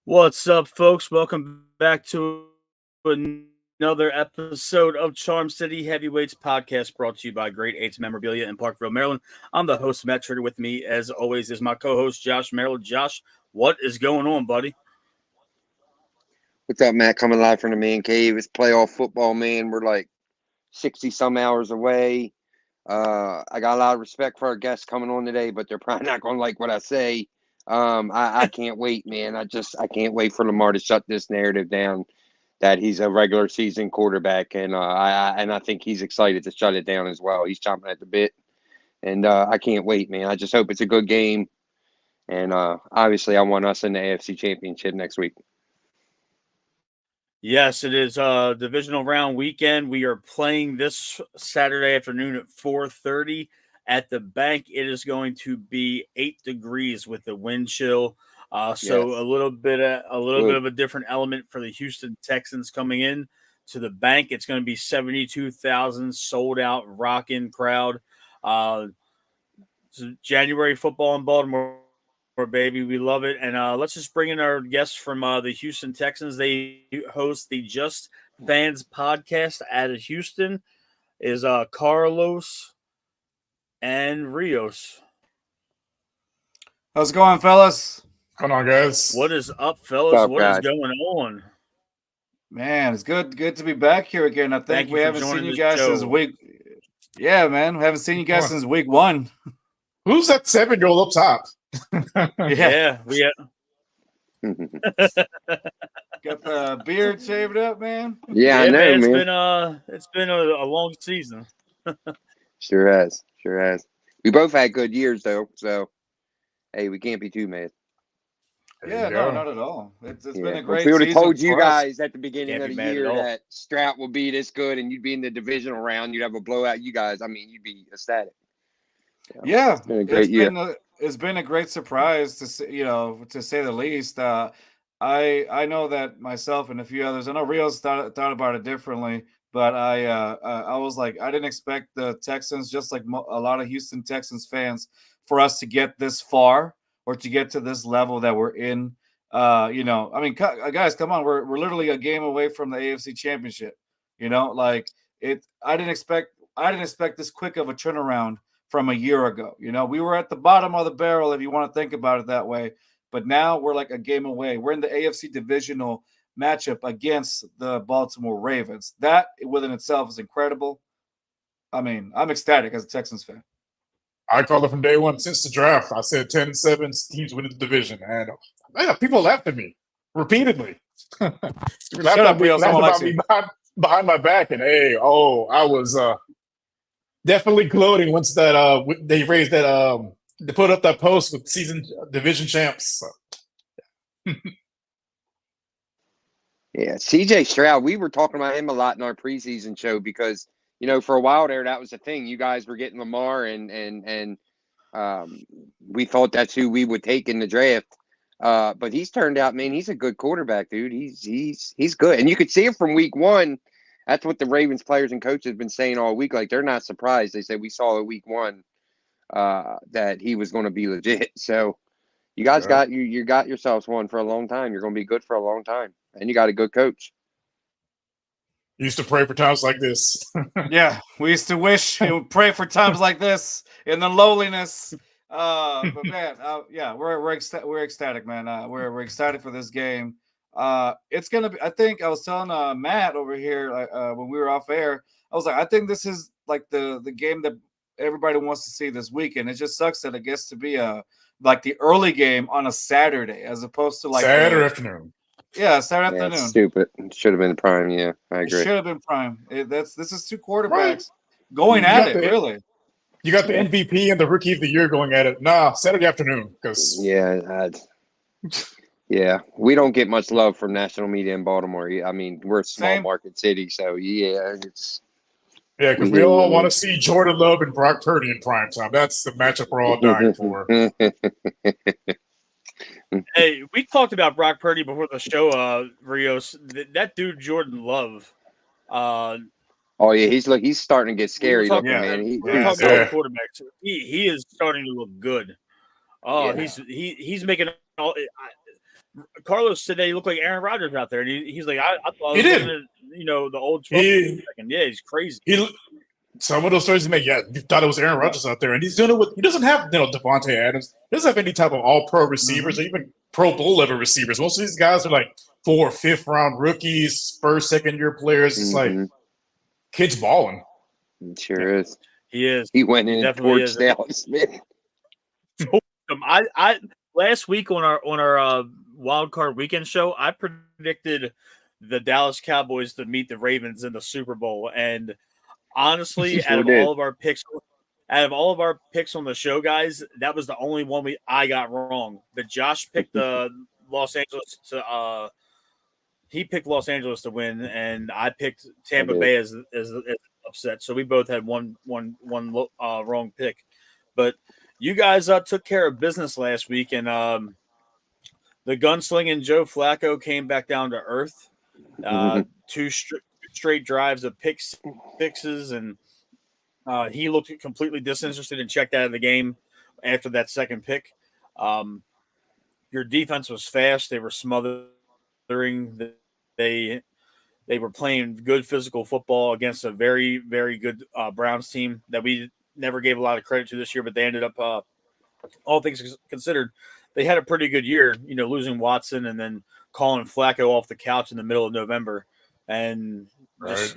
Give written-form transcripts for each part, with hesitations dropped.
What's up, folks? Welcome back to another episode of Charm City Heavyweights podcast, brought to you by Great Eights Memorabilia in Parkville, Maryland. I'm the host, Matt Trigger. With me, as always, is my co-host, Josh Merrill. Josh, what is going on, buddy? What's up, Matt? Coming live from the man cave. It's playoff football, man. We're like 60-some hours away. I got a lot of respect for our guests coming on today, but they're probably not going to like what I say. I can't wait, man. I can't wait for Lamar to shut this narrative down that he's a regular season quarterback, and I think he's excited to shut it down as well. He's chomping at the bit, and I can't wait, man. I just hope it's a good game, and obviously I want us in the AFC Championship next week. Yes, it is divisional round weekend. We are playing this Saturday afternoon at 4:30 at the bank. It is going to be 8 degrees with the wind chill. So Yes. a little bit of a different element for the Houston Texans coming in to the bank. It's going to be 72,000 sold out rocking crowd. January football in Baltimore, baby. We love it. And let's just bring in our guests from the Houston Texans. They host the Just Fans podcast out of Houston. Is Carlos and Rios. How's it going, fellas? Come on, guys. What is up, fellas? What's up, What is guys? going on? Man, it's good to be back here again. I Thank think you we for haven't seen joining you the guys show. since week. Yeah, man, we haven't seen you guys since week 1. Who's that 7-year-old up top? Yeah, we Got the beard shaved up, man. Yeah, I know, man. man. It's been a long season. Sure has. We both had good years, though. So, hey, we can't be too mad. Yeah, no, not at all. It's been a If great we would have season told you for us. guys at the beginning Can't of be the mad at year all. that Strout would be this good and you'd be in the divisional round, you'd have a blowout. You guys, I mean, you'd be ecstatic. Yeah, It's been a great year. It's been a great surprise to say, to say the least. I know that myself and a few others. I know Rios thought about it differently, but I was like, I didn't expect the Texans, just like a lot of Houston Texans fans, for us to get this far or to get to this level that we're in. I mean, guys, come on, we're literally a game away from the AFC Championship. I didn't expect this quick of a turnaround from a year ago. We were at the bottom of the barrel, if you want to think about it that way. But now we're like a game away. We're in the AFC Divisional matchup against the Baltimore Ravens. That within itself is incredible. I mean, I'm ecstatic as a Texans fan. I called it from day one since the draft. I said 10-7 teams winning the division. And man, people laughed at me repeatedly. Shut up, Rios. Laughed Someone likes about me you. behind my back. And I was definitely gloating once that they raised that they put up that post with season division champs. So. Yeah, CJ Stroud, we were talking about him a lot in our preseason show because, for a while there, that was the thing. You guys were getting Lamar and we thought that's who we would take in the draft. But he's turned out, man, he's a good quarterback, dude. He's good. And you could see it from week 1. That's what the Ravens players and coaches have been saying all week. Like, they're not surprised. They said we saw at week 1 that he was going to be legit. So you guys got yourselves one for a long time. You're going to be good for a long time. And you got a good coach. Used to pray for times like this. Yeah, we used to wish and pray for times like this in the lowliness. But man, we're ecstatic, man. We're excited for this game. It's gonna be. I think I was telling Matt over here when we were off air. I was like, I think this is like the game that everybody wants to see this weekend. It just sucks that it gets to be like the early game on a Saturday as opposed to like Saturday afternoon. Yeah, Saturday Yeah, it's afternoon. stupid. It should have been prime. Yeah, I It agree. should have been prime. This is two quarterbacks Right. going You at got it. the Really, you got the Yeah. MVP and the Rookie of the Year going at it. Nah, Saturday afternoon because Yeah, yeah. We don't get much love from national media in Baltimore. I mean, we're a small same. market city, so yeah, we we hear you all when want to see Jordan Love and Brock Purdy in prime time. That's the matchup we're all dying for. Hey, we talked about Brock Purdy before the show, Rios. That dude, Jordan Love. Oh yeah, he's starting to get We were scary talking looking, Yeah. man. we were talking Yes. about Yeah. quarterbacks. He is starting to look good. Oh, Yeah. he's making all. Carlos said that he looked like Aaron Rodgers out there, and he's like, I thought I He was looking did. at the old 12 He second. Yeah, he's crazy. he. Some of those stories he made, yeah, you thought it was Aaron Rodgers out there, and he's doing it with. He doesn't have Devontae Adams. He doesn't have any type of All-Pro receivers or even Pro Bowl level receivers. Most of these guys are like 4th or 5th round rookies, first, second-year players. It's like kids balling. It sure is. He is. He went in He and definitely torched is. Dallas Smith. I last week on our wild card weekend show, I predicted the Dallas Cowboys to meet the Ravens in the Super Bowl, and honestly, Sure out of did. all of our picks on the show, guys, that was the only one I got wrong. But Josh picked the Los Angeles to he picked Los Angeles to win, and I picked Tampa Bay as upset. So we both had one wrong pick. But you guys took care of business last week, and the gunslinging Joe Flacco came back down to earth. Two straight drives of fixes, and he looked completely disinterested and checked out of the game after that second pick. Your defense was fast. They were smothering. They were playing good physical football against a very, very good Browns team that we never gave a lot of credit to this year, but they ended up, all things considered, they had a pretty good year, losing Watson and then calling Flacco off the couch in the middle of November and just,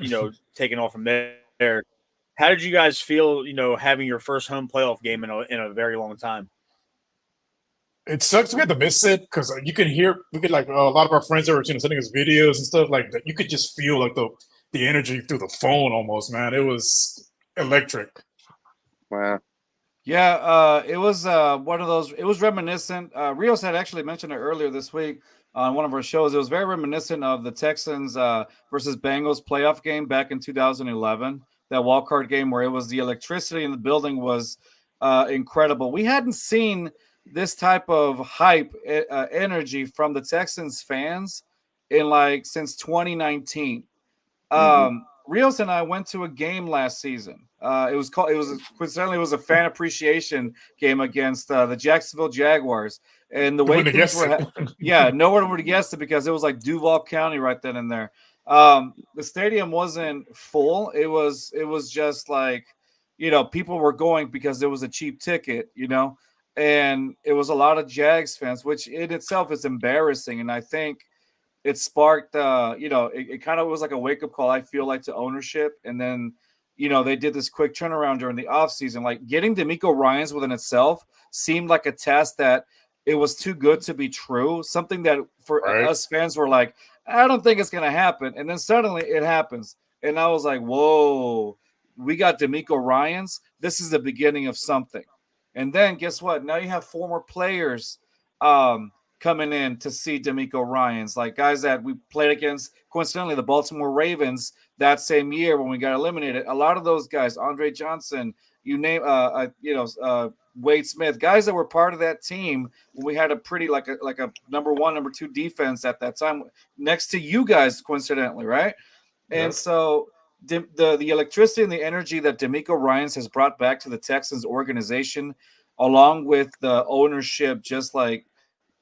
taking off from there. How did you guys feel, having your first home playoff game in a very long time? It sucks we had to miss it because we could like a lot of our friends that were sending us videos and stuff like that. You could just feel like the energy through the phone almost, man. It was electric. Wow. Yeah, it was one of those. It was reminiscent. Rios had actually mentioned it earlier this week on one of our shows. It was very reminiscent of the Texans versus Bengals playoff game back in 2011. That wild card game where it was the electricity in the building was incredible. We hadn't seen this type of hype energy from the Texans fans since 2019. Rios and I went to a game last season. Coincidentally, it was a fan appreciation game against the Jacksonville Jaguars. And the way things were, no one would have guessed it because it was like Duval County right then and there. The stadium wasn't full. It was just like, people were going because it was a cheap ticket, and it was a lot of Jags fans, which in itself is embarrassing. And I think it sparked, it kind of was like a wake-up call, I feel like, to ownership. And then, they did this quick turnaround during the offseason. Like, getting DeMeco Ryans within itself seemed like a test that it was too good to be true, something that for us fans were like, I don't think it's going to happen. And then suddenly it happens. And I was like, whoa, we got DeMeco Ryans. This is the beginning of something. And then guess what? Now you have former players coming in to see DeMeco Ryans, like guys that we played against, coincidentally, the Baltimore Ravens that same year when we got eliminated. A lot of those guys, Andre Johnson, you name, Wade Smith, guys that were part of that team when we had a pretty like a number 1, number 2 defense at that time, next to you guys, coincidentally, right? Yep. And so the electricity and the energy that DeMeco Ryans has brought back to the Texans organization, along with the ownership, just like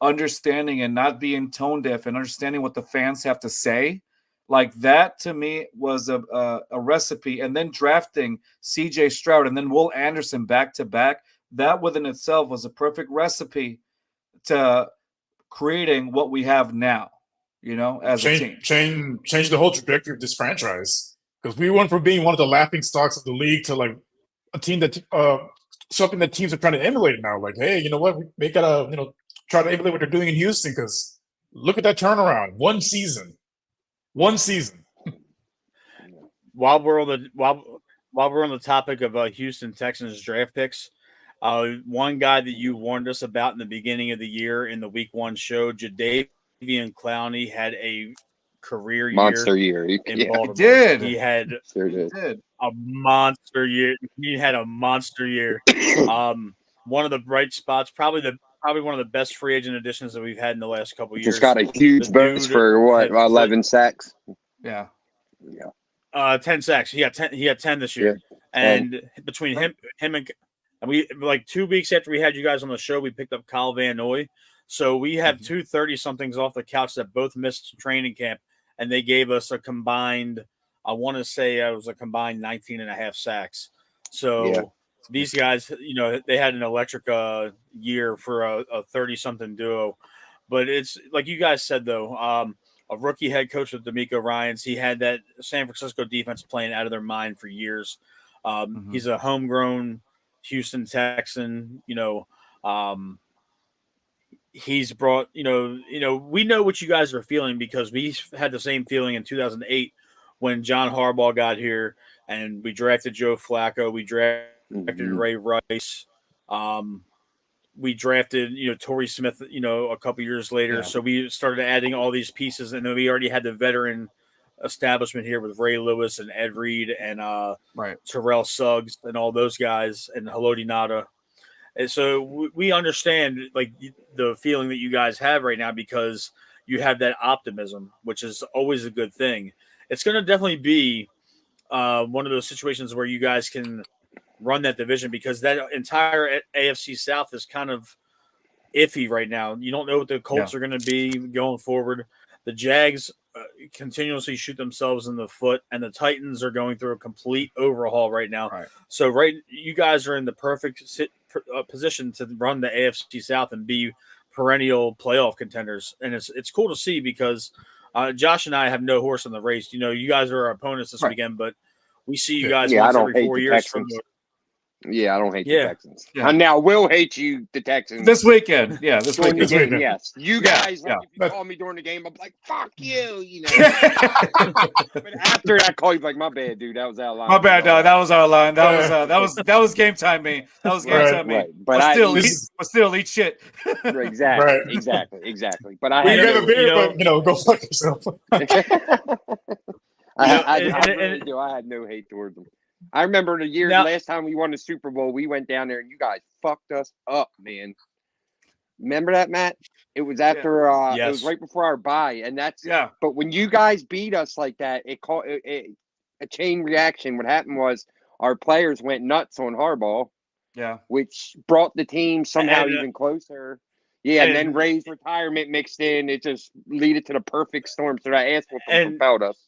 understanding and not being tone deaf and understanding what the fans have to say, like that to me was a recipe. And then drafting CJ Stroud and then Will Anderson back to back, that within itself was a perfect recipe to creating what we have now, as a team. Change the whole trajectory of this franchise, because we went from being one of the laughing stocks of the league to like a team that something that teams are trying to emulate now. Like, hey, you know what? We gotta try to emulate what they're doing in Houston, because Look at that turnaround. One season. While we're on the topic of Houston Texans draft picks, one guy that you warned us about in the beginning of the year in the Week 1 show, Jadeveon Clowney, had a career Monster year. in Baltimore. did. He had Sure He did. did. a monster year. He had a monster year. One of the bright spots, probably one of the best free agent additions that we've had in the last couple years. Just got a huge The bonus dude for what, had 11 sacks? Yeah. 10 sacks. He had 10 this year. Yeah. And between him and we, like 2 weeks after we had you guys on the show, we picked up Kyle Van Noy. So we have two 30-somethings off the couch that both missed training camp, and they gave us a combined, I want to say it was a combined 19 and a half sacks. So these guys, they had an electric year for a 30-something duo. But it's like you guys said, though, a rookie head coach with D'Amico Ryans. He had that San Francisco defense playing out of their mind for years. He's a homegrown Houston Texan. He's brought, we know what you guys are feeling because we had the same feeling in 2008 when John Harbaugh got here and we drafted Joe Flacco. We drafted Ray Rice. We drafted, Torrey Smith, a couple years later. Yeah. So we started adding all these pieces, and then we already had the veteran establishment here with Ray Lewis and Ed Reed and Terrell Suggs and all those guys and Haloti Ngata. And so we understand like the feeling that you guys have right now because you have that optimism, which is always a good thing. It's going to definitely be one of those situations where you guys can run that division because that entire AFC South is kind of iffy right now. You don't know what the Colts are going to be going forward. The Jags continuously shoot themselves in the foot, and the Titans are going through a complete overhaul right now. Right. So you guys are in the perfect position to run the AFC South and be perennial playoff contenders. And it's cool to see because Josh and I have no horse in the race. You guys are our opponents this weekend, but we see you guys once every 4 years from the I don't hate the Texans. Yeah. Now, we'll hate you, the Texans. This weekend. Yeah, this During the weekend. game, yes. You guys, Yeah. if you call me during the game, I'm like, fuck you, But after that call, you're like, my bad, dude. That was our line. My bad, no, that was our line. That was game time, me. That was game time, me. Right. But still eat shit. Exactly. Right. Exactly. But I Well, you had have a beer, but go fuck yourself. I really do. I had no hate towards them. I remember last time we won the Super Bowl, we went down there and you guys fucked us up, man. Remember that, Matt? It was after it was right before our bye, and But when you guys beat us like that, it called a chain reaction. What happened was our players went nuts on Harbaugh, which brought the team somehow even closer. Yeah, and then Ray's retirement mixed in. It just led to the perfect storm. So that ass whooping propelled us.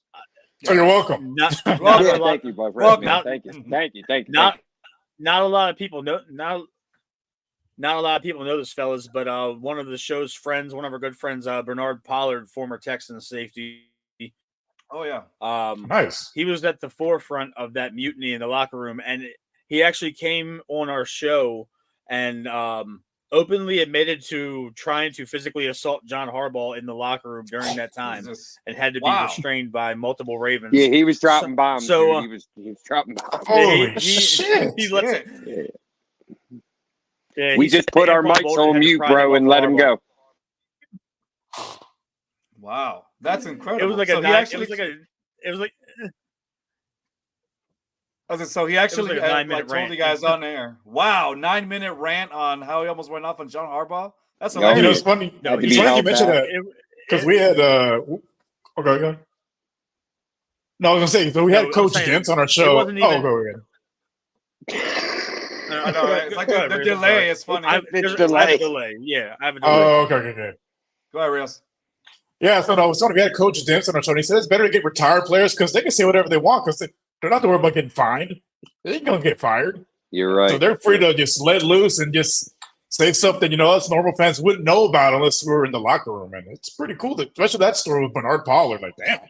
So you're welcome. Thank you, my friend. Thank you. Not a lot of people know. Not a lot of people know this, fellas, but one of the show's friends, one of our good friends, Bernard Pollard, former Texans safety. Oh yeah. Nice. He was at the forefront of that mutiny in the locker room, and he actually came on our show and openly admitted to trying to physically assault John Harbaugh in the locker room during that time and had to be restrained by multiple Ravens. Yeah, he was dropping bombs. So he was dropping bombs. Holy shit. We just put our mics on mute, bro, and let him go. Wow. That's incredible. It was like So he actually told you guys on air. Wow, 9-minute rant on how he almost went off on John Harbaugh. That's It's funny. It's funny you mentioned that because we had okay. No, I was gonna say so we had Coach Dents on our show. Go ahead. It's like the delay. It's funny. I have a delay. Yeah, I have a delay. Oh, okay. Go ahead, Rios. Yeah, so no, we had Coach Dents on our show, and he said it's better to get retired players because they can say whatever they want because they're not worried about getting fined. They ain't gonna get fired. You're right. So they're free to just let loose and just say something, us normal fans wouldn't know about unless we were in the locker room. And it's pretty cool, especially that story with Bernard Pollard. Like, damn.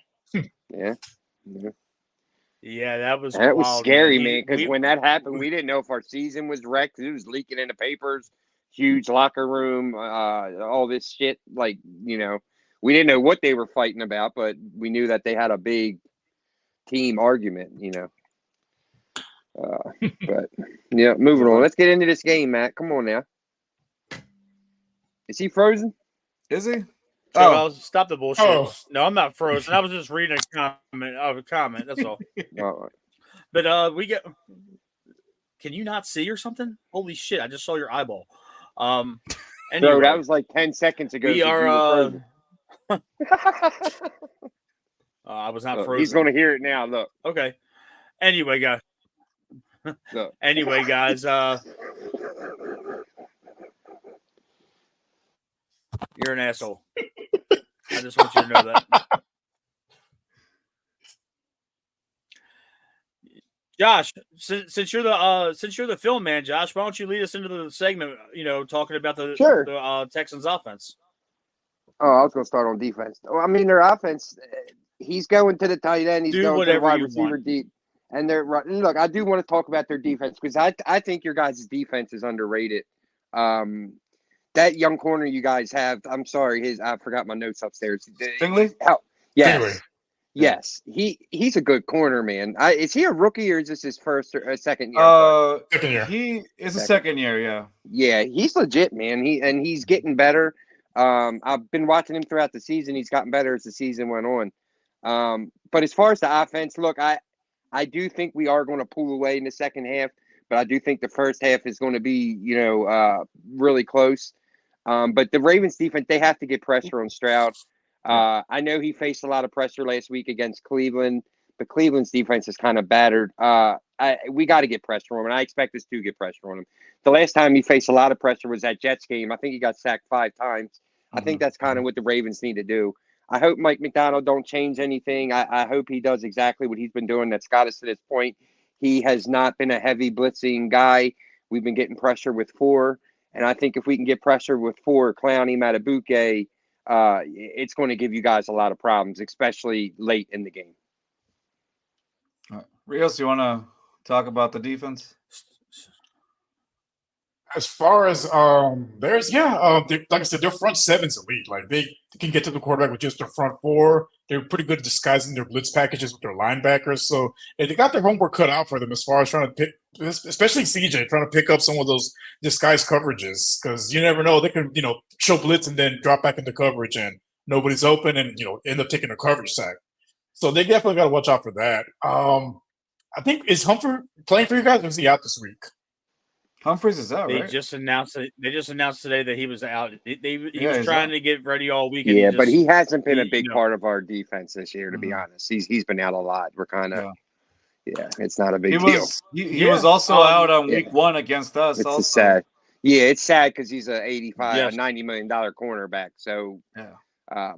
Yeah, that was scary, man. Because when that happened, we didn't know if our season was wrecked. It was leaking in the papers. Huge locker room, all this shit. Like, we didn't know what they were fighting about, but we knew that they had a big team argument, But yeah, moving on. Let's get into this game, Matt. Come on now. Is he frozen? Is he? Oh, stop the bullshit. Oh. No, I'm not frozen. I was just reading a comment. That's all. Oh. But we get. Can you not see or something? Holy shit! I just saw your eyeball. Anyway, Bro, that was like 10 seconds ago. we are. I was not frozen. He's going to hear it now. Look. Okay. Anyway, guys. Look. Anyway, guys. You're an asshole. I just want you to know that. Josh, since you're the film man, Josh, why don't you lead us into the segment? Talking about the Texans offense. Oh, I was going to start on defense. Well, I mean, their offense. He's going to the tight end. He's going to the wide receiver deep. And look, I do want to talk about their defense because I think your guys' defense is underrated. That young corner you guys have, I'm sorry, I forgot my notes upstairs. Stingley? Yes. Stingley. Yes. He's a good corner, man. Is he a rookie or is this his first or second year? Second year. He is a second year, yeah. Yeah, he's legit, man. He's getting better. I've been watching him throughout the season. He's gotten better as the season went on. But as far as the offense, look, I do think we are going to pull away in the second half, but I do think the first half is going to be, really close. But the Ravens defense, they have to get pressure on Stroud. I know he faced a lot of pressure last week against Cleveland, but Cleveland's defense is kind of battered. We got to get pressure on him, and I expect us to get pressure on him. The last time he faced a lot of pressure was that Jets game. I think he got sacked 5 times. I think that's kind of what the Ravens need to do. I hope Mike McDonald don't change anything. I hope he does exactly what he's been doing that's got us to this point. He has not been a heavy blitzing guy. We've been getting pressure with 4. And I think if we can get pressure with 4, Clowney, Matabuke, it's going to give you guys a lot of problems, especially late in the game. Rios, you want to talk about the defense? As far as like I said, their front seven's elite. Like they can get to the quarterback with just their front 4. They're pretty good at disguising their blitz packages with their linebackers. So they got their homework cut out for them as far as trying to pick, especially CJ, trying to pick up some of those disguised coverages because you never know, they can show blitz and then drop back into coverage and nobody's open and end up taking a coverage sack. So they definitely got to watch out for that. I think is Humphrey playing for you guys or is he out this week? Humphreys is out, right? They just announced today that he was out. He was trying to get ready all week. Yeah, but he hasn't been a big part of our defense this year, to be honest. He's been out a lot. We're kind of, it's not a big deal. He was also out on week 1 against us. It's also sad. Yeah, it's sad because he's a $90 million cornerback. So,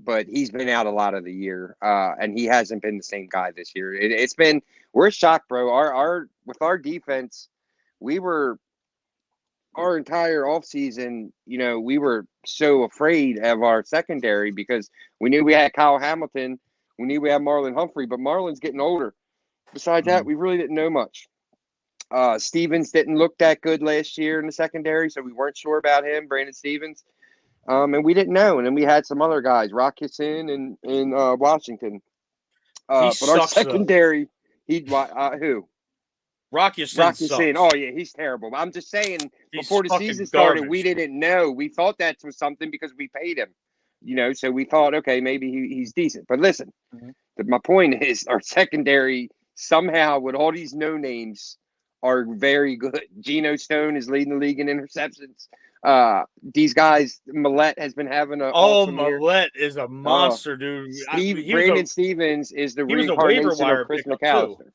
but he's been out a lot of the year, and he hasn't been the same guy this year. We're shocked, bro. With our defense, our entire offseason, we were so afraid of our secondary because we knew we had Kyle Hamilton. We knew we had Marlon Humphrey, but Marlon's getting older. Besides that, we really didn't know much. Stevens didn't look that good last year in the secondary, so we weren't sure about him, Brandon Stevens. And we didn't know. And then we had some other guys, Rockison and Washington. But our secondary, who? Rockison. Oh, yeah, he's terrible. I'm just saying, before the season started, we didn't know. We thought that was something because we paid him, so we thought, okay, maybe he's decent. But listen, my point is our secondary somehow with all these no names are very good. Geno Stone is leading the league in interceptions. These guys, Millette has been having an awesome Millette is a monster, dude. Brandon Stevens is the reincarnation of Chris McAllister.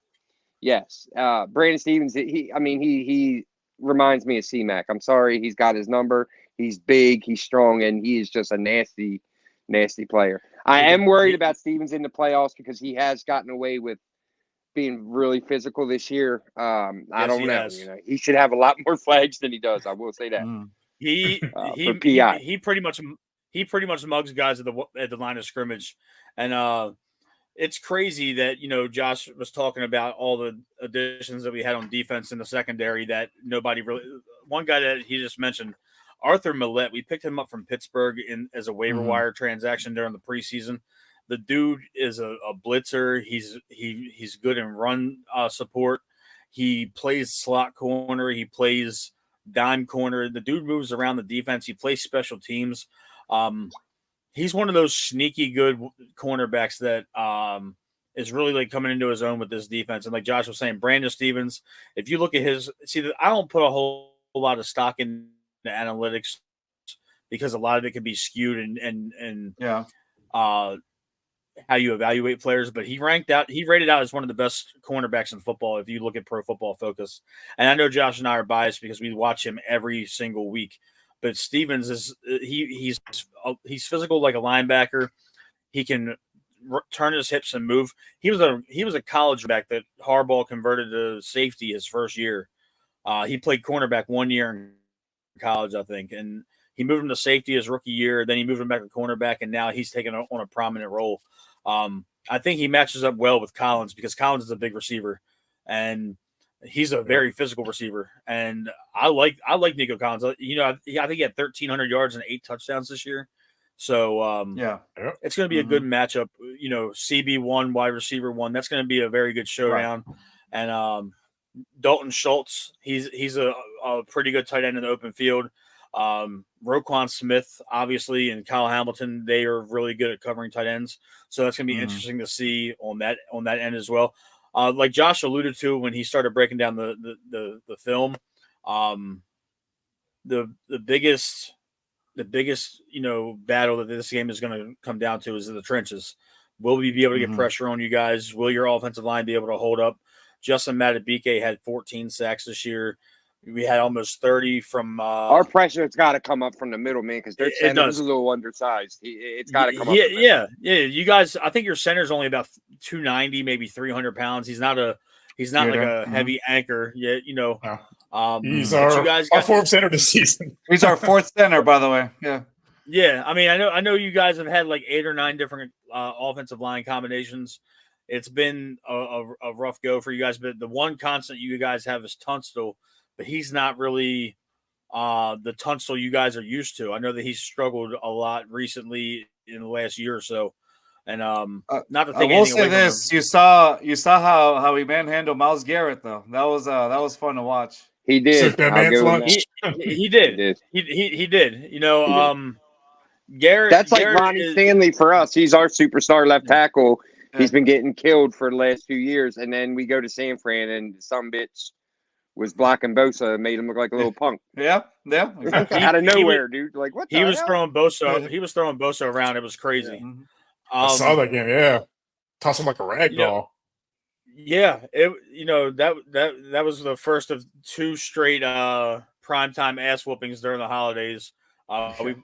Yes. Brandon Stevens, he reminds me of C-Mac. I'm sorry. He's got his number. He's big. He's strong. And he is just a nasty, nasty player. I am worried about Stevens in the playoffs because he has gotten away with being really physical this year. I don't know. He should have a lot more flags than he does. I will say that. He pretty much mugs guys at the line of scrimmage. And it's crazy that, Josh was talking about all the additions that we had on defense in the secondary that nobody really – one guy that he just mentioned, Arthur Millette, we picked him up from Pittsburgh as a waiver wire transaction during the preseason. The dude is a blitzer. He's good in run support. He plays slot corner. He plays dime corner. The dude moves around the defense. He plays special teams. He's one of those sneaky good cornerbacks that is really like coming into his own with this defense. And like Josh was saying, Brandon Stevens, if you look at I don't put a whole lot of stock in the analytics because a lot of it can be skewed and how you evaluate players, but he rated out as one of the best cornerbacks in football if you look at Pro Football Focus. And I know Josh and I are biased because we watch him every single week. But Stevens he's physical like a linebacker. He can turn his hips and move. He was a college back that Harbaugh converted to safety his first year. He played cornerback 1 year in college, I think, and he moved him to safety his rookie year. Then he moved him back to cornerback, and now he's taken on a prominent role. I think he matches up well with Collins because Collins is a big receiver, and he's a very physical receiver. And I like Nico Collins. I think he had 1,300 yards and 8 touchdowns this year. So it's going to be a good matchup. CB1 wide receiver 1. That's going to be a very good showdown. Right. And Dalton Schultz, he's a pretty good tight end in the open field. Roquan Smith, obviously, and Kyle Hamilton, they are really good at covering tight ends. So that's going to be interesting to see on that end as well. Like Josh alluded to when he started breaking down the film, the biggest battle that this game is going to come down to is the trenches. Will we be able to get pressure on you guys? Will your offensive line be able to hold up? Justin Matabike had 14 sacks this year. We had almost 30 from our pressure's got to come up from the middle, man, because their center is a little undersized. It's got to come up. Yeah. You guys, I think your center's only about 290, maybe 300 pounds. He's not like a heavy anchor. Yeah, he's our fourth center this season. He's our fourth center, by the way. Yeah. Yeah, I mean, I know you guys have had like 8 or 9 different offensive line combinations. It's been a rough go for you guys, but the one constant you guys have is Tunstall. But he's not really the Tunstall you guys are used to. I know that he's struggled a lot recently in the last year or so. And not to take I will say this: you saw how he manhandled Myles Garrett, though. That was fun to watch. He did. He did. He did. Garrett. That's like Garrett Ronnie Stanley for us. He's our superstar left tackle. Yeah. He's been getting killed for the last few years, and then we go to San Fran, and some bitch was blocking Bosa and made him look like a little punk. Yeah, exactly. Out of nowhere, dude. Like what? He was throwing Bosa. He was throwing Bosa around. It was crazy. Yeah. I saw that game. Yeah, toss him like a rag doll. Yeah, that was the first of 2 straight primetime ass whoopings during the holidays.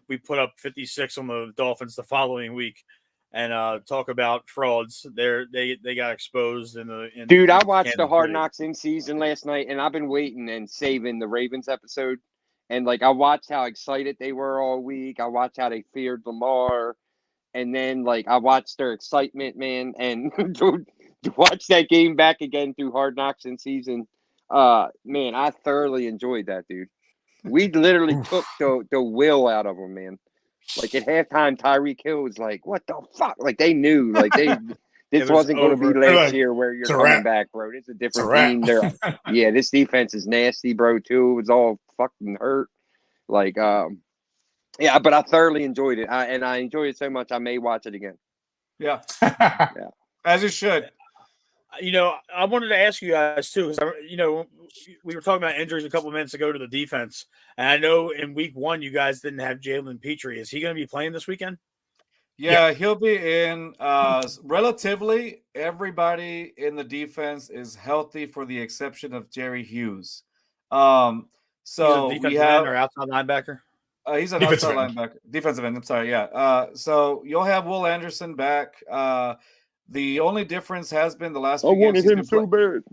We put up 56 on the Dolphins the following week. And talk about frauds. They got exposed Dude, I watched the Hard Knocks in season last night, and I've been waiting and saving the Ravens episode. And like I watched how excited they were all week. I watched how they feared Lamar, and then like I watched their excitement, man. And to watch that game back again through Hard Knocks in season, man, I thoroughly enjoyed that, dude. We literally took the will out of them, man. Like at halftime, Tyreek Hill was like, "What the fuck?" Like they knew, like this wasn't going to be last year where you're coming back, bro. It's a different team. Yeah, this defense is nasty, bro. Too. It was all fucking hurt. Like, yeah, but I thoroughly enjoyed it, and I enjoyed it so much I may watch it again. Yeah, as you should. I wanted to ask you guys too, because we were talking about injuries a couple of minutes ago to the defense, and I know in week 1 you guys didn't have Jalen Petrie. Is he going to be playing this weekend? Yeah, he'll be in. Relatively, everybody in the defense is healthy, for the exception of Jerry Hughes. So we have or outside linebacker. He's an outside linebacker, defensive end. I'm sorry. Yeah. So you'll have Will Anderson back. The only difference has been the last few games. I wanted him so bad.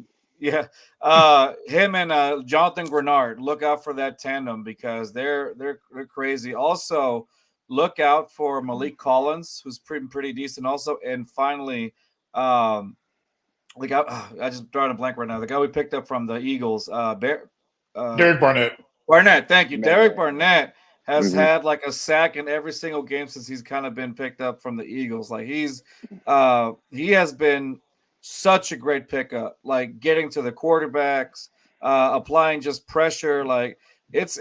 Yeah. Him and Jonathan Grenard. Look out for that tandem because they're crazy. Also, look out for Malik Collins, who's pretty decent also. And finally, I just drawing a blank right now. The guy we picked up from the Eagles, Derek Barnett. Barnett, thank you. Derek Barnett has had like a sack in every single game since he's kind of been picked up from the Eagles. Like he has been such a great pickup, like getting to the quarterbacks, applying just pressure. Like it's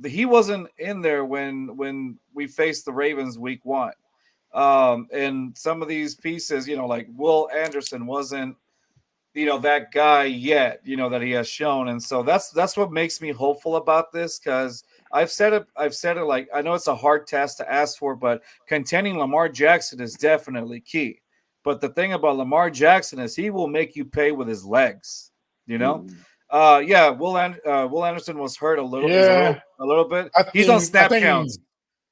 he wasn't in there when we faced the Ravens week 1. And some of these pieces, like Will Anderson wasn't, that guy yet, that he has shown. And so that's what makes me hopeful about this, because I've said it like, I know it's a hard task to ask for, but containing Lamar Jackson is definitely key. But the thing about Lamar Jackson is he will make you pay with his legs, Will Anderson was hurt a little bit. He's on snap counts.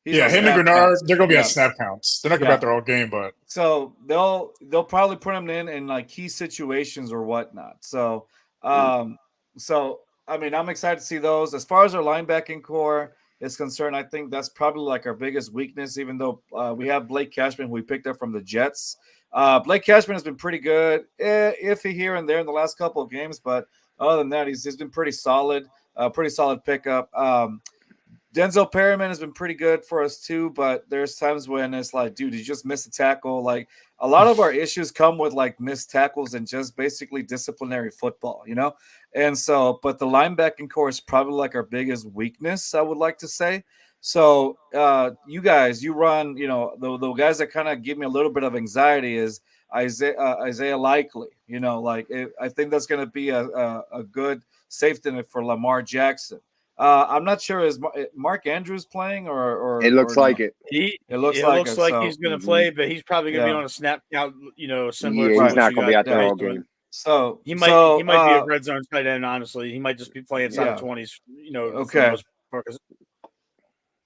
Him and Grenard, they're gonna be on snap counts. They're not gonna be out their whole game, but so they'll probably put him in like key situations or whatnot. So I mean, I'm excited to see those. As far as our linebacking core is concerned, I think that's probably like our biggest weakness, even though we have Blake Cashman, who we picked up from the Jets. Blake Cashman has been pretty good, iffy here and there in the last couple of games, but other than that, he's been pretty solid pickup. Denzel Perryman has been pretty good for us too, but there's times when it's like, dude, you just missed a tackle. Like a lot of our issues come with like missed tackles and just basically disciplinary football, And so, but the linebacking core is probably like our biggest weakness, I would like to say. So you run, the guys that kind of give me a little bit of anxiety is Isaiah Likely. I think that's going to be a good safety net for Lamar Jackson. I'm not sure, is Mark Andrews playing or it looks like it. It looks like he's going to play, but he's probably going to be on a snap count, similar to he's not going to be out there all game. So he might be a red zone tight end. Honestly, he might just be playing inside the 20s. Okay.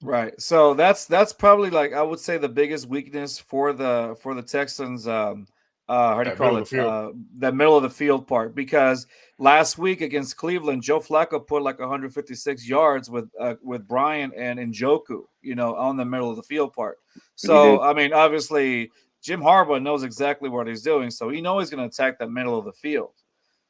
Right. So that's probably like I would say the biggest weakness for the Texans. How do you call it? The middle of the field part, because last week against Cleveland, Joe Flacco put like 156 yards with Bryant and Njoku, on the middle of the field part. So I mean, obviously Jim Harbaugh knows exactly what he's doing, so he knows he's going to attack the middle of the field.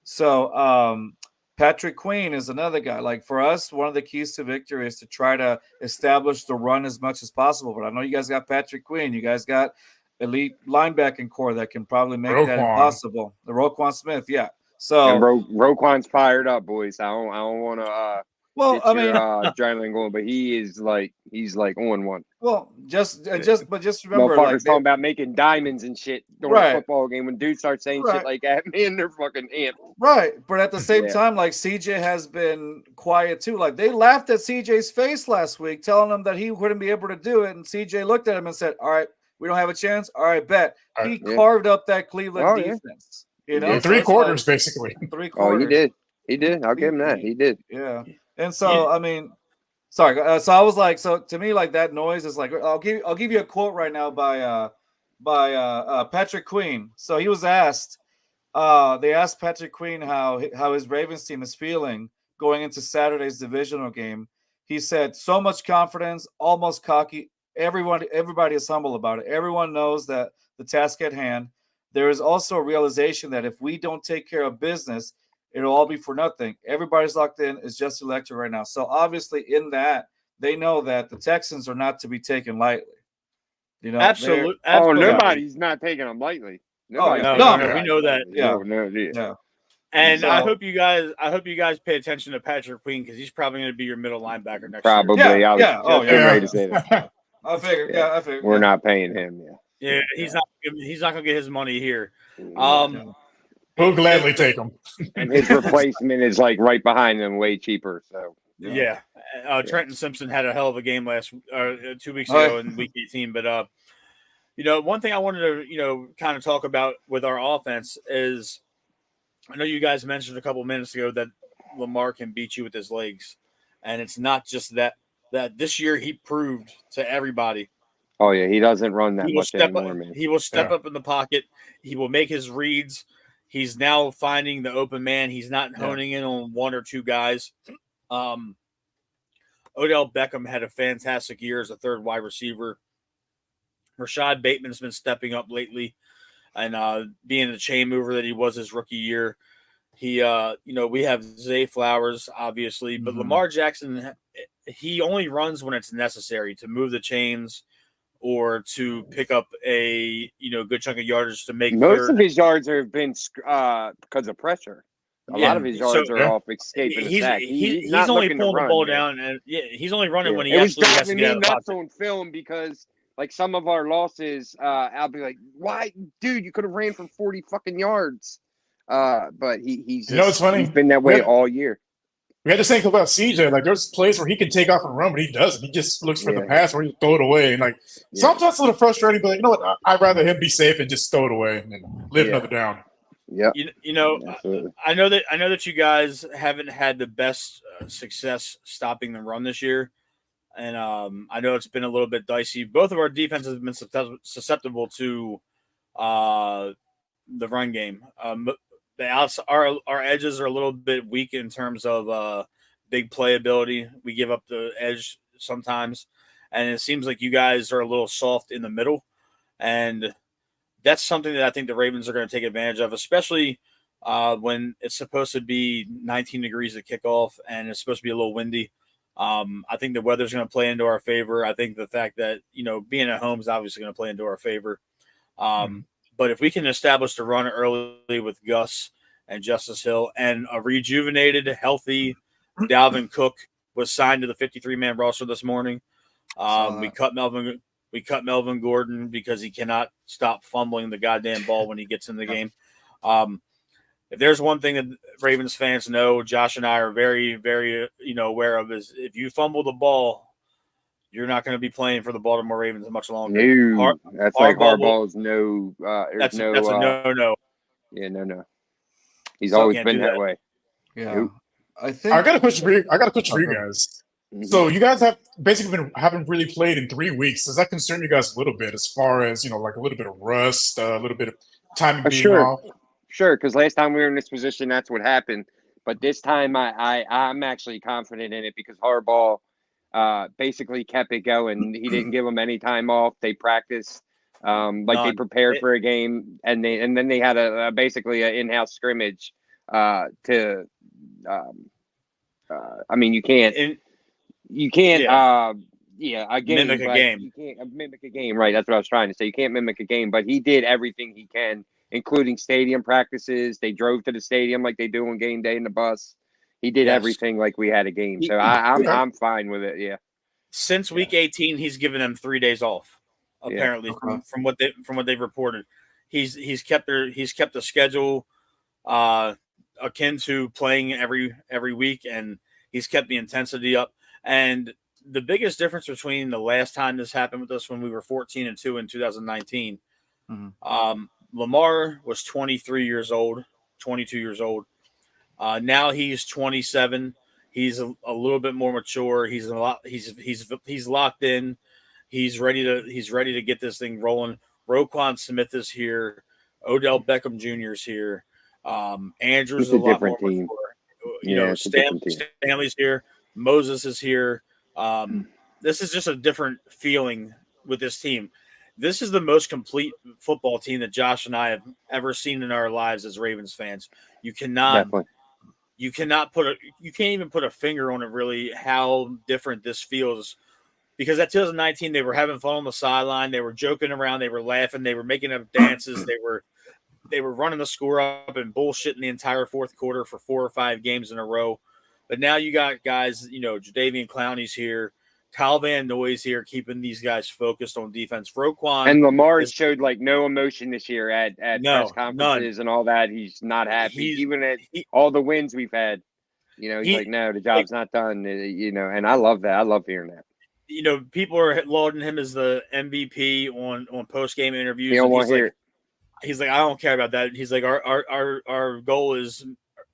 So Patrick Queen is another guy. Like for us, one of the keys to victory is to try to establish the run as much as possible. But I know you guys got Patrick Queen, you guys got elite linebacking core that can probably make that impossible. The Roquan Smith, yeah. So Roquan's fired up, boys. I don't want to. Adrenaline going, but he's like on one. Well, just remember, motherfuckers talking about making diamonds and shit during a football game. When dudes start saying shit like that, man, they're fucking amped. Right, but at the same time, like CJ has been quiet too. Like they laughed at CJ's face last week, telling him that he wouldn't be able to do it, and CJ looked at him and said, "All right, we don't have a chance. All right, bet." He carved up that Cleveland defense. In 3 quarters, basically. 3 quarters. He did. I'll give him that. He did. Yeah. And so, I mean, sorry. So I was like, so to me, like that noise is like, I'll give you a quote right now by Patrick Queen. So he was asked, they asked Patrick Queen how his Ravens team is feeling going into Saturday's divisional game. He said, so much confidence, almost cocky. Everybody is humble about it. Everyone knows that the task at hand. There is also a realization that if we don't take care of business, it'll all be for nothing. Everybody's locked in. It's just electric right now. So obviously in that, they know that the Texans are not to be taken lightly. Absolutely. Nobody's not taking them lightly. No, we know that. Yeah. And so, I hope you guys pay attention to Patrick Queen, because he's probably going to be your middle linebacker next year. Probably. I was ready to say that. I figured. We're not paying him. Yeah, he's not going to get his money here. We'll gladly take him. And his replacement is like right behind him, way cheaper. So Trenton Simpson had a hell of a game 2 weeks ago in Week 18. But one thing I wanted to kind of talk about with our offense is, I know you guys mentioned a couple of minutes ago that Lamar can beat you with his legs, and it's not just that this year he proved to everybody. Oh yeah, he doesn't run that much anymore, man. He will step up in the pocket. He will make his reads. He's now finding the open man. He's not honing in on 1 or 2 guys. Odell Beckham had a fantastic year as a third wide receiver. Rashad Bateman's been stepping up lately and being the chain mover that he was his rookie year. He, we have Zay Flowers, obviously, but Lamar Jackson he only runs when it's necessary to move the chains or to pick up a good chunk of yardage to make Most of third. his yards have been because of pressure. A lot of his yards are off escaping the sack. He's not only looking pulling to the run, ball down, and he's only running when he it was absolutely has to driving get me out of the nuts pocket. on film because like some of our losses, I'll be like, "Why, dude? You could have ran for 40 fucking yards." But he's it's funny. He's been that way all year. We had to think about CJ. Like, there's plays where he can take off and run, but he doesn't. He just looks for the pass where he throw it away. And like sometimes it's a little frustrating, but like, you know what? I'd rather him be safe and just throw it away and live another down. Yeah. I know that you guys haven't had the best success stopping the run this year, and I know it's been a little bit dicey. Both of our defenses have been susceptible to the run game. Our edges are a little bit weak in terms of big playability. We give up the edge sometimes, and it seems like you guys are a little soft in the middle, and that's something that I think the Ravens are going to take advantage of, especially when it's supposed to be 19 degrees at kickoff and it's supposed to be a little windy. I think the weather's going to play into our favor. I think the fact that being at home is obviously going to play into our favor. But if we can establish the run early with Gus and Justice Hill and a rejuvenated, healthy Dalvin Cook was signed to the 53-man roster this morning. We cut Melvin Gordon because he cannot stop fumbling the goddamn ball when he gets in the game. If there's one thing that Ravens fans know, Josh and I are very, very aware of, is if you fumble the ball, you're not going to be playing for the Baltimore Ravens much longer. No, that's like Harbaugh's no. That's a no. Yeah, no. He's always been that way. Yeah, Nope. I think I got a question for you. Guys. Mm-hmm. So you guys have basically haven't really played in 3 weeks. Does that concern you guys a little bit, as far as like a little bit of rust, a little bit of timing being off? Sure, because last time we were in this position, that's what happened. But this time, I'm actually confident in it because Harbaugh basically kept it going. He didn't give them any time off. They practiced they prepared for a game, and then they had basically an in-house scrimmage I mean, you can't mimic a game. You can't mimic a game, right? That's what I was trying to say. You can't mimic a game, but he did everything he can, including stadium practices. They drove to the stadium like they do on game day in the bus. He did everything like we had a game. So I'm fine with it. Yeah. Since week 18, he's given them 3 days off. Apparently, from what they've reported, he's kept the schedule akin to playing every week, and he's kept the intensity up. And the biggest difference between the last time this happened with us, when we were 14-2 in 2019, Lamar was 22 years old. Now he's 27. He's a little bit more mature. He's locked in. He's ready to get this thing rolling. Roquan Smith is here. Odell Beckham Jr. is here. Andrews is a lot more mature. Stanley's here. Moses is here. This is just a different feeling with this team. This is the most complete football team that Josh and I have ever seen in our lives as Ravens fans. You can't even put a finger on it really how different this feels, because at 2019 they were having fun on the sideline, they were joking around, they were laughing, they were making up dances, they were running the score up and bullshitting the entire fourth quarter for 4 or 5 games in a row. But now you got guys, Jadeveon Clowney's here, Kyle Van Noy's here, keeping these guys focused on defense. Roquan and Lamar showed like no emotion this year at press conferences and all that. He's not happy, even at all the wins we've had. He's like, no, the job's not done. And I love that. I love hearing that. People are lauding him as the MVP on post game interviews. He don't want to hear it. He's like, I don't care about that. He's like, our goal is,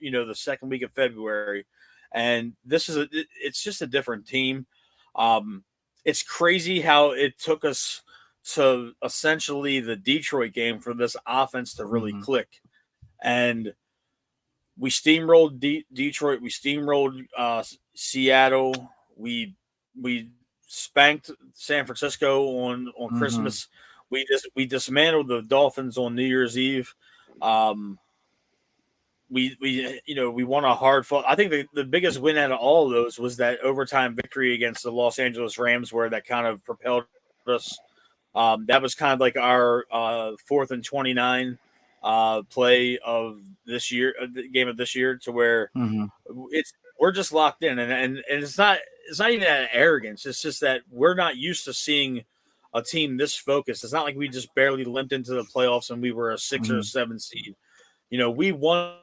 the second week of February, and it's just a different team. It's crazy how it took us to essentially the Detroit game for this offense to really click, and we steamrolled Detroit. We steamrolled Seattle. We spanked San Francisco on Christmas. We dismantled the Dolphins on New Year's Eve. we we won a hard fought. I think the biggest win out of all of those was that overtime victory against the Los Angeles Rams, where that kind of propelled us. That was kind of like our 4th and 29 play of this year, the game of this year, to where we're just locked in, and it's not even that arrogance. It's just that we're not used to seeing a team this focused. It's not like we just barely limped into the playoffs and we were a 6 or 7 seed. We won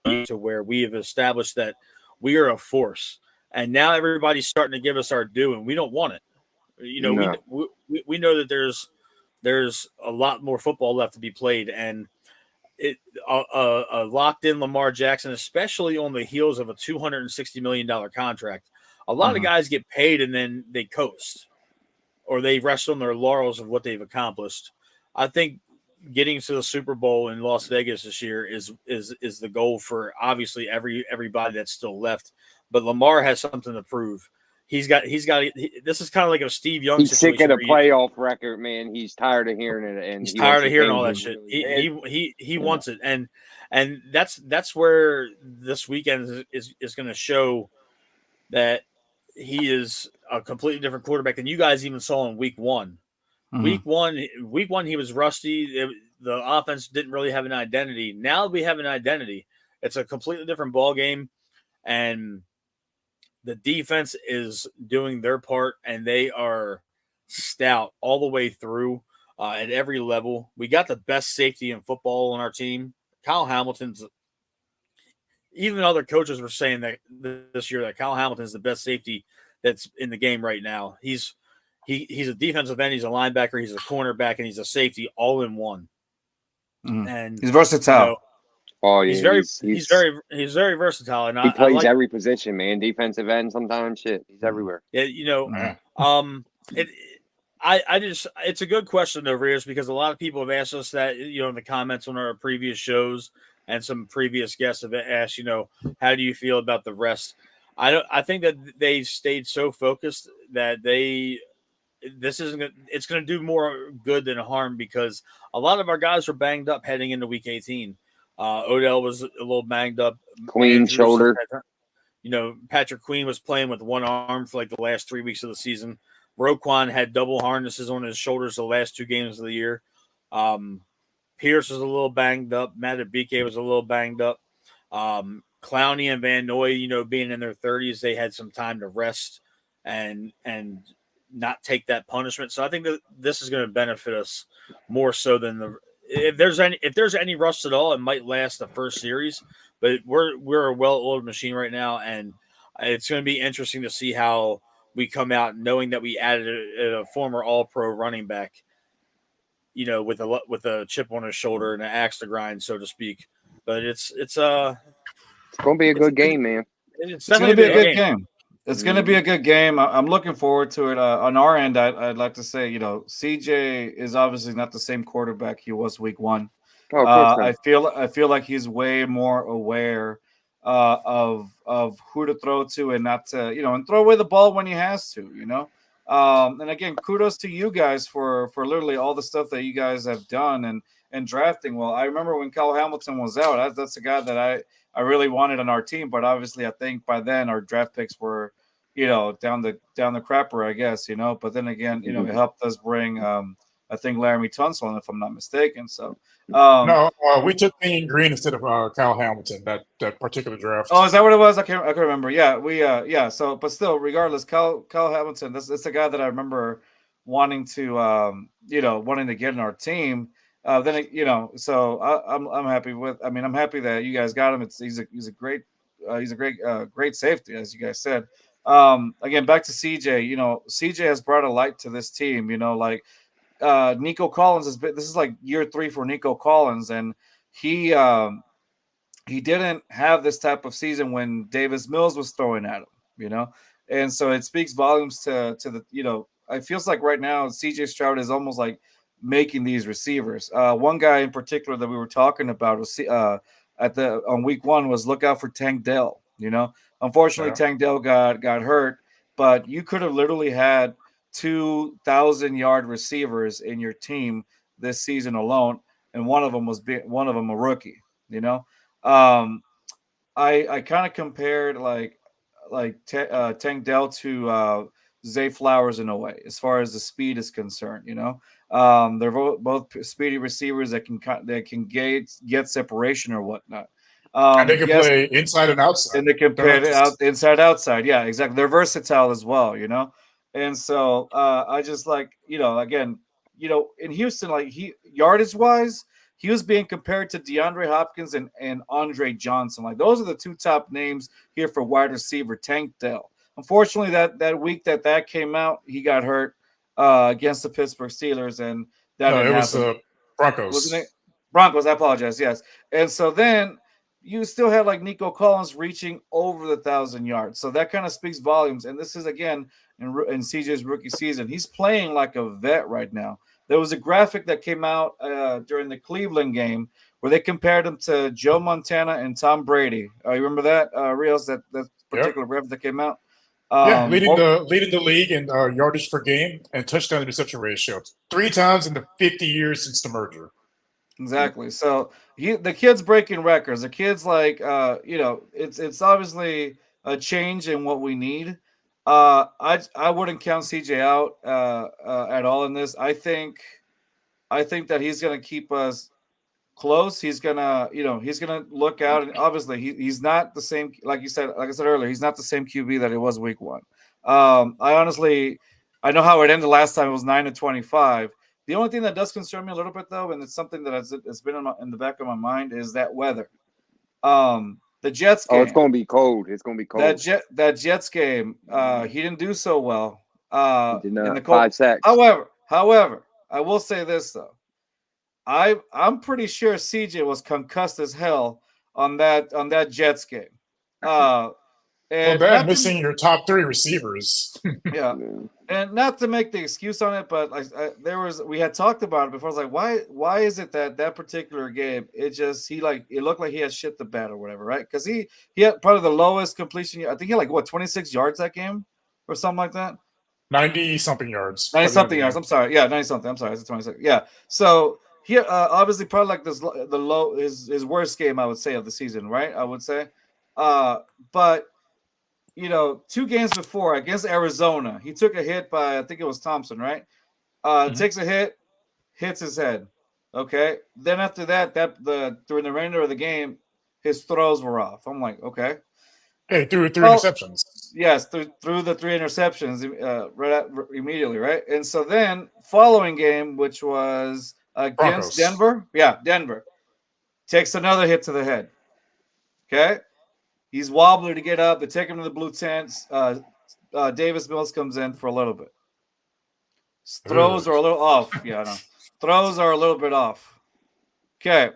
to where we have established that we are a force, and now everybody's starting to give us our due, and we don't want it. We know that there's a lot more football left to be played, and a locked in Lamar Jackson, especially on the heels of a $260 million contract. A lot of guys get paid and then they coast, or they rest on their laurels of what they've accomplished. I think getting to the Super Bowl in Las Vegas this year is the goal for obviously everybody that's still left. But Lamar has something to prove. This is kind of like a Steve Young He's situation. sick of the playoff record, man. He's tired of hearing it, and he's tired of hearing all that shit. He wants it, and that's where this weekend is going to show that he is a completely different quarterback than you guys even saw in week one. Week one, he was rusty. The offense didn't really have an identity. Now we have an identity. It's a completely different ball game, and the defense is doing their part, and they are stout all the way through at every level. We got the best safety in football on our team. Kyle Hamilton's. Even other coaches were saying that this year that Kyle Hamilton is the best safety that's in the game right now. He's a defensive end, he's a linebacker, he's a cornerback, and he's a safety all in one. And he's versatile. Oh yeah, he's very versatile, and he plays every position, man. Defensive end, sometimes shit. He's everywhere. Yeah, it's a good question though, Rios, because a lot of people have asked us that, in the comments on our previous shows, and some previous guests have asked, how do you feel about the rest? I think that they stayed so focused that it's going to do more good than harm, because a lot of our guys were banged up heading into week 18. Odell was a little banged up. Queen shoulder. Patrick Queen was playing with one arm for like the last 3 weeks of the season. Roquan had double harnesses on his shoulders the last 2 games of the year. Pierce was a little banged up. Matt Abike was a little banged up. Clowney and Van Noy, being in their 30s, they had some time to rest and not take that punishment. So I think that this is going to benefit us more so than if there's any rust at all, it might last the first series. But we're a well-oiled machine right now, and it's going to be interesting to see how we come out, knowing that we added a former All-Pro running back, with a chip on his shoulder and an axe to grind, so to speak. But it's going to be a good game, man. It's going to be a good game. It's going to be a good game. I'm looking forward to it. On our end, I'd like to say, CJ is obviously not the same quarterback he was week one. Oh, of course not. I feel like he's way more aware of who to throw to and not to, and throw away the ball when he has to, And again, kudos to you guys for literally all the stuff that you guys have done and drafting. Well, I remember when Kyle Hamilton was out, that's a guy that I really wanted on our team, but obviously I think by then our draft picks were, down the crapper, I guess, But then again, it helped us bring I think Laramie Tunsil, if I'm not mistaken. So no, we took Mean Green instead of Kyle Hamilton that particular draft. Oh, is that what it was? I can't remember. Yeah, we So, but still, regardless, Kyle Hamilton, that's a guy that I remember wanting to wanting to get in our team. So I'm happy with. I mean, I'm happy that you guys got him. He's a great great safety, as you guys said. Again, back to CJ. CJ has brought a light to this team. Nico Collins this is like year 3 for Nico Collins, and he didn't have this type of season when Davis Mills was throwing at him, and so it speaks volumes to the, it feels like right now CJ Stroud is almost like making these receivers. One guy in particular that we were talking about was on week 1 was look out for Tank Dell. Unfortunately, Tank Dell got hurt, but you could have literally had 2,000-yard receivers in your team this season alone. and one of them a rookie. You know, um, I kind of compared Tank Dell to Zay Flowers in a way, as far as the speed is concerned. You know, they're both speedy receivers that can get separation or whatnot. And they can Yes, play inside and outside. and they can They're play not it out just inside outside. Yeah, exactly. They're versatile as well. You know, and so I just again, in Houston, like he yardage wise, he was being compared to DeAndre Hopkins and Andre Johnson. Like those are the two top names here for wide receiver. Tank Dell. Unfortunately, that week that came out, he got hurt against the Pittsburgh Steelers, and that no, didn't it was happen. Wasn't Broncos. it? Broncos. I apologize. Yes, and so then you still had like Nico Collins reaching over the 1,000 yards. So that kind of speaks volumes. And this is again in CJ's rookie season. He's playing like a vet right now. There was a graphic that came out during the Cleveland game where they compared him to Joe Montana and Tom Brady. You remember that, Rios? That Yep. particular graphic that came out. Yeah, leading the league in yardage per game and touchdown to reception ratio 3 times in the 50 years since the merger. Exactly. So the kid's breaking records. The kid's it's obviously a change in what we need. I wouldn't count CJ out at all in this. I think that he's going to keep us close. He's gonna look out, and obviously he's not the same. Like I said earlier, he's not the same QB that it was week one. I know how it ended last time. It was 9-25. The only thing that does concern me a little bit, though, and it's something that it's been in the back of my mind, is that weather. The Jets game. Oh, it's going to be cold. It's going to be cold. That Jets game. He didn't do so well. He did not. In the cold. 5 sacks. However, I will say this though. I'm pretty sure CJ was concussed as hell on that Jets game. And missing your top 3 receivers. Yeah, and not to make the excuse on it, but we had talked about it before. I was like, why is it that particular game it looked like he had shit the bed or whatever, right? Because he had probably the lowest completion. I think he had 26 yards that game or something like that. 90 something yards. 90 something yards. I'm sorry. Yeah, 90 something. I'm sorry. It's 26. Yeah. So he obviously probably like his worst game, I would say, of the season, right? I would say. But 2 games before against Arizona, he took a hit by, I think it was Thompson, right? Takes a hit, hits his head. Okay. Then after that, during the remainder of the game, his throws were off. I'm like, okay. Hey, threw 3 interceptions. Yes, through the 3 interceptions immediately, right? And so then following game, which was against Broncos. Denver, takes another hit to the head. Okay. He's wobbly to get up. They take him to the blue tents. Davis Mills comes in for a little bit. Throws are a little off. Yeah, I know. Throws are a little bit off. Okay.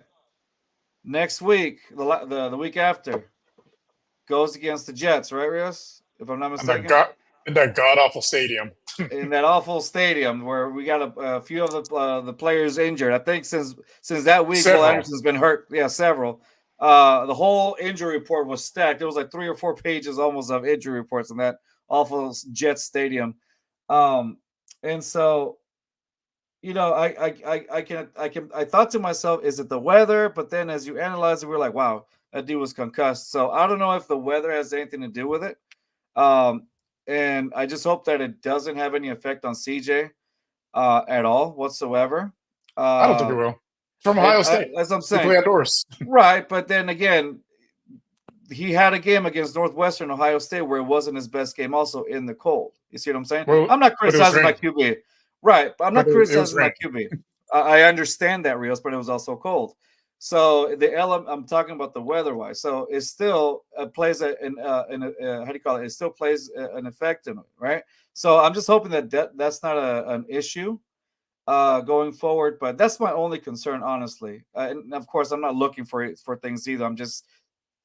Next week, the week after, goes against the Jets, right, Rios? If I'm not mistaken. In that god-awful stadium. In that awful stadium where we got a few of the players injured. I think since that week, Will Anderson's been hurt. Yeah, several. The whole injury report was stacked. There was like 3 or 4 pages almost of injury reports in that awful Jets stadium. And so, I thought to myself, is it the weather? But then as you analyze it, we're like, wow, that dude was concussed. So I don't know if the weather has anything to do with it. And I just hope that it doesn't have any effect on CJ at all whatsoever. I don't think it will. From Ohio State. As I'm saying. Play outdoors. Right, but then again, he had a game against Northwestern Ohio State where it wasn't his best game also in the cold. You see what I'm saying? Well, I'm not criticizing my QB. Right, but I'm not criticizing my QB. I understand that, Rios, but it was also cold. So I'm talking about the weather-wise. So it still plays how do you call it? It still plays an effect in it, right? So I'm just hoping that's not an issue going forward. But that's my only concern, honestly. And of course, I'm not looking for things either. I'm just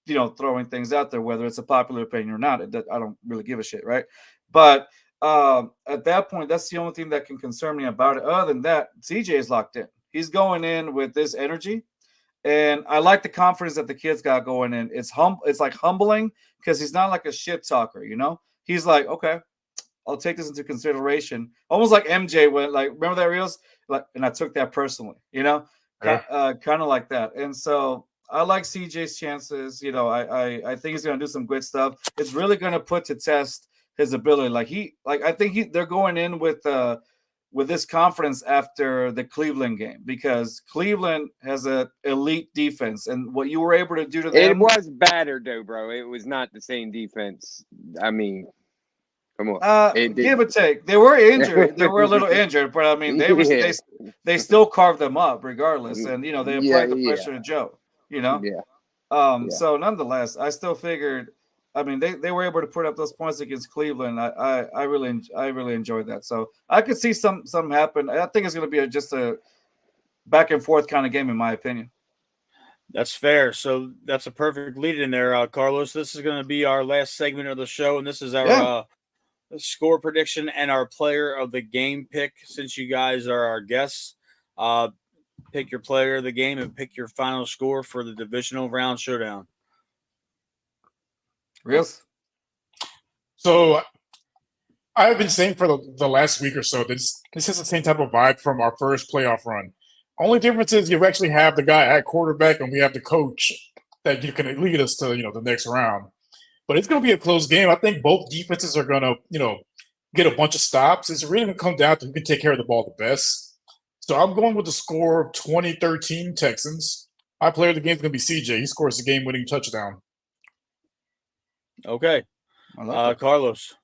throwing things out there, whether it's a popular opinion or not. I don't really give a shit, right? But at that point, that's the only thing that can concern me about it. Other than that, CJ is locked in. He's going in with this energy. And I like the confidence that the kid's got going in. It's like humbling because he's not like a shit talker, He's like, okay, I'll take this into consideration. Almost like MJ when, like, remember that Rios? Like, and I took that personally, kind of like that. And so I like CJ's chances. You know, I think he's going to do some good stuff. It's really going to put to test his ability. I think they're going in with this confidence after the Cleveland game, because Cleveland has an elite defense, and what you were able to do to them. It was battered though, bro. It was not the same defense. I mean, come on. Give or take. They were injured. They were a little injured, but I mean, they still carved them up regardless, and you know they applied the pressure to Joe. You know, So nonetheless, I still figured. I mean, they were able to put up those points against Cleveland. I really enjoyed that. So I could see some happen. I think it's going to be just a back and forth kind of game, in my opinion. That's fair. So that's a perfect lead in there, Carlos. This is going to be our last segment of the show, and this is our score prediction and our player of the game pick. Since you guys are our guests, pick your player of the game and pick your final score for the divisional round showdown. Reals? So I've been saying for the last week or so, this is the same type of vibe from our first playoff run. Only difference is you actually have the guy at quarterback and we have the coach that you can lead us to, the next round. But it's going to be a close game. I think both defenses are going to, get a bunch of stops. It's really going to come down to who can take care of the ball the best. So I'm going with the score of 2013 Texans. My player of the game is going to be CJ. He scores the game-winning touchdown. Okay. Carlos.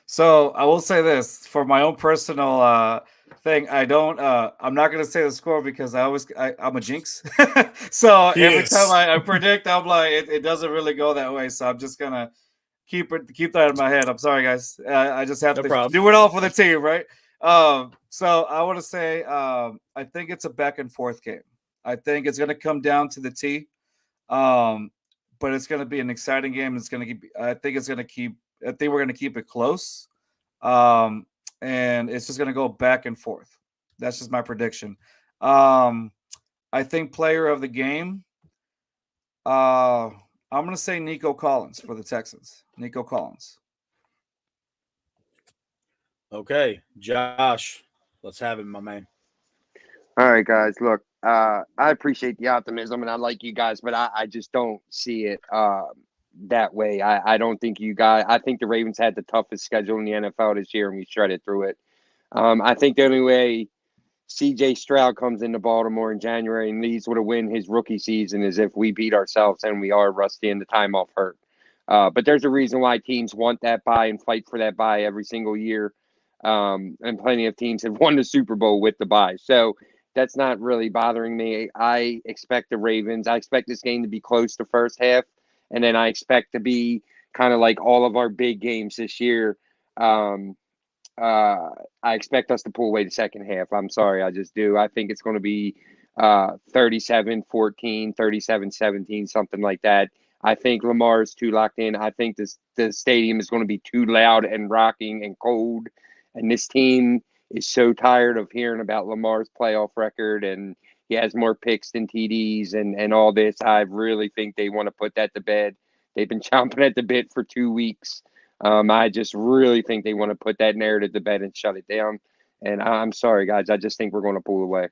So I will say this for my own personal thing. I'm not going to say the score because I'm a jinx. So every time I predict, I'm like, it doesn't really go that way. So I'm just going to keep that in my head. I'm sorry, guys. I just have to do it all for the team, right? So I want to say I think it's a back and forth game. I think it's going to come down to the T. But it's going to be an exciting game. I think we're going to keep it close. And it's just going to go back and forth. That's just my prediction. I think player of the game, I'm going to say Nico Collins for the Texans. Nico Collins. Okay. Josh, let's have it, my man. All right, guys. Look, I appreciate the optimism, and I like you guys, but I just don't see it that way. I don't think you guys – I think the Ravens had the toughest schedule in the NFL this year, and we shredded through it. I think the only way C.J. Stroud comes into Baltimore in January and leads with a win his rookie season is if we beat ourselves and we are rusty and the time off hurt. But there's a reason why teams want that bye and fight for that bye every single year, and plenty of teams have won the Super Bowl with the bye. So – that's not really bothering me. I expect this game to be close the first half, and then I expect to be kind of like all of our big games this year. I expect us to pull away the second half. I'm sorry, I just do. I think it's going to be 37-14, 37-17, something like that. I think Lamar is too locked in. I think the stadium is going to be too loud and rocking and cold, and this team is so tired of hearing about Lamar's playoff record and he has more picks than TDs and all this. I really think they want to put that to bed. They've been chomping at the bit for 2 weeks. I just really think they want to put that narrative to bed and shut it down. And I'm sorry, guys. I just think we're going to pull away.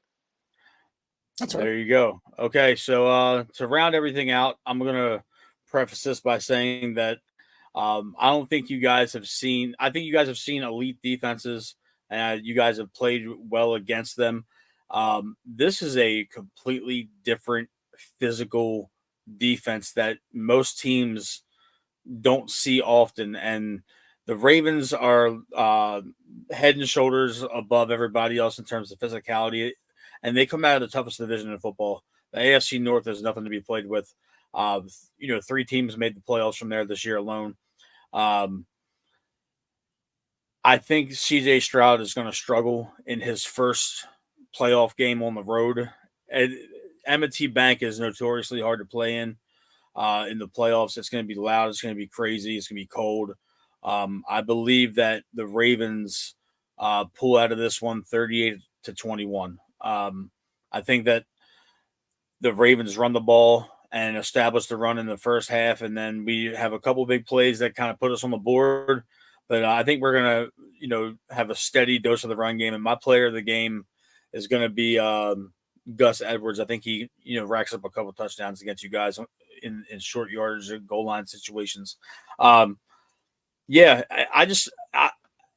That's right. There you go. Okay, so to round everything out, I'm going to preface this by saying that I don't think you guys have seen – I think you guys have seen elite defenses, and you guys have played well against them. This is a completely different physical defense that most teams don't see often. And the Ravens are head and shoulders above everybody else in terms of physicality. And they come out of the toughest division in football. The AFC North is nothing to be played with. 3 teams made the playoffs from there this year alone. I think C.J. Stroud is going to struggle in his first playoff game on the road. M&T Bank is notoriously hard to play in the playoffs. It's going to be loud. It's going to be crazy. It's going to be cold. I believe that the Ravens pull out of this one 38-21. I think that the Ravens run the ball and establish the run in the first half, and then we have a couple big plays that kind of put us on the board. But I think we're going to, have a steady dose of the run game. And my player of the game is going to be Gus Edwards. I think he, racks up a couple touchdowns against you guys in short yardage or goal line situations. Yeah,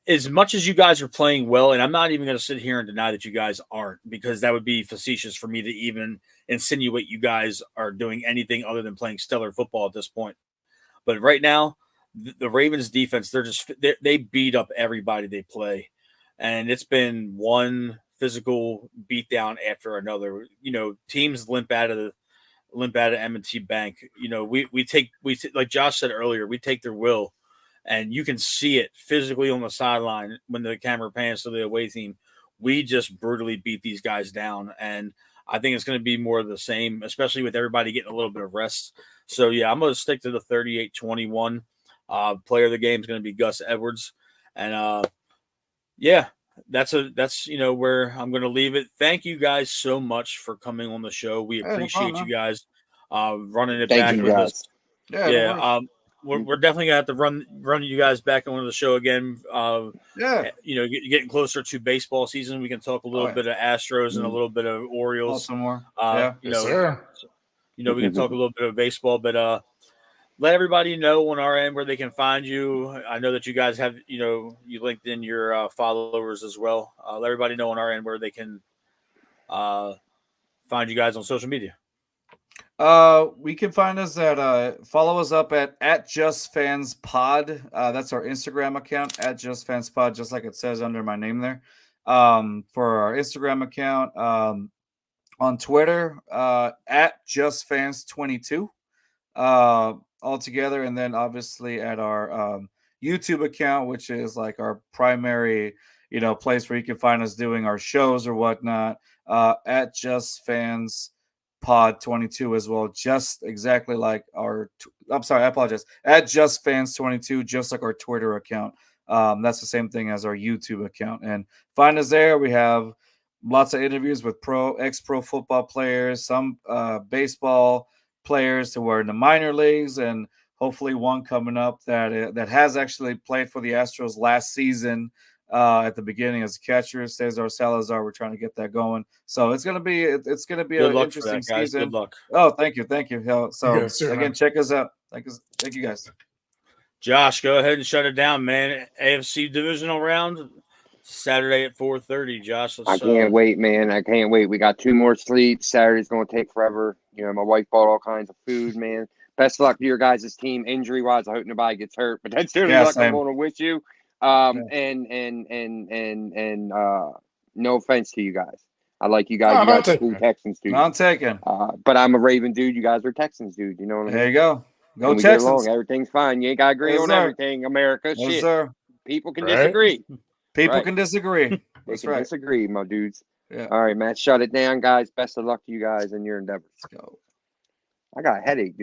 as much as you guys are playing well, and I'm not even going to sit here and deny that you guys aren't, because that would be facetious for me to even insinuate you guys are doing anything other than playing stellar football at this point. But right now, the Ravens defense, they beat up everybody they play. And it's been one physical beatdown after another. Teams limp out of M&T Bank. We take like Josh said earlier, we take their will. And you can see it physically on the sideline when the camera pans to the away team. We just brutally beat these guys down. And I think it's going to be more of the same, especially with everybody getting a little bit of rest. So, yeah, I'm going to stick to the 38-21. Player of the game is going to be Gus Edwards. And, that's where I'm going to leave it. Thank you guys so much for coming on the show. We appreciate you guys running it back with us. Yeah. We're definitely gonna have to run you guys back on the show again. Getting closer to baseball season, we can talk a little bit of Astros and a little bit of Orioles. Some more. We can talk a little bit of baseball, but let everybody know on our end where they can find you. I know that you guys have you linked in your followers as well. Let everybody know on our end where they can find you guys on social media. We can find us at follow us up at JustFansPod. That's our Instagram account, at JustFansPod, just like it says under my name there. For our Instagram account, on Twitter, at JustFans22, all together, and then obviously at our YouTube account, which is like our primary place where you can find us doing our shows or whatnot, at JustFans Pod 22 as well, just exactly like our I'm sorry, I apologize, at Just Fans 22, just like our Twitter account. That's the same thing as our YouTube account, and find us there. We have lots of interviews with ex-pro football players, some baseball players who are in the minor leagues, and hopefully one coming up that has actually played for the Astros last season. At the beginning as a catcher, Cesar Salazar. We're trying to get that going, so it's gonna be an interesting season. Good luck. Oh, thank you. So again, check us out. Thank you guys. Josh, go ahead and shut it down, man. AFC Divisional round Saturday at 4:30. Josh, I can't wait, man. I can't wait. We got 2 more sleeps. Saturday's gonna take forever. My wife bought all kinds of food, man. Best of luck to your guys' team. Injury wise, I hope nobody gets hurt, but that's the only luck I'm going to wish you. And no offense to you guys. I like you guys. You guys are cool Texans dude. I'm taking. But I'm a Raven dude. You guys are Texans dude. You know what I mean? There you go. Go we Texans. Get along. Everything's fine. You ain't got to agree on everything, America. Yes, shit. Sir. People can disagree. People can disagree. That's right. Disagree, my dudes. Yeah. All right, Matt. Shut it down, guys. Best of luck to you guys in your endeavors. Let's go. I got a headache, dude.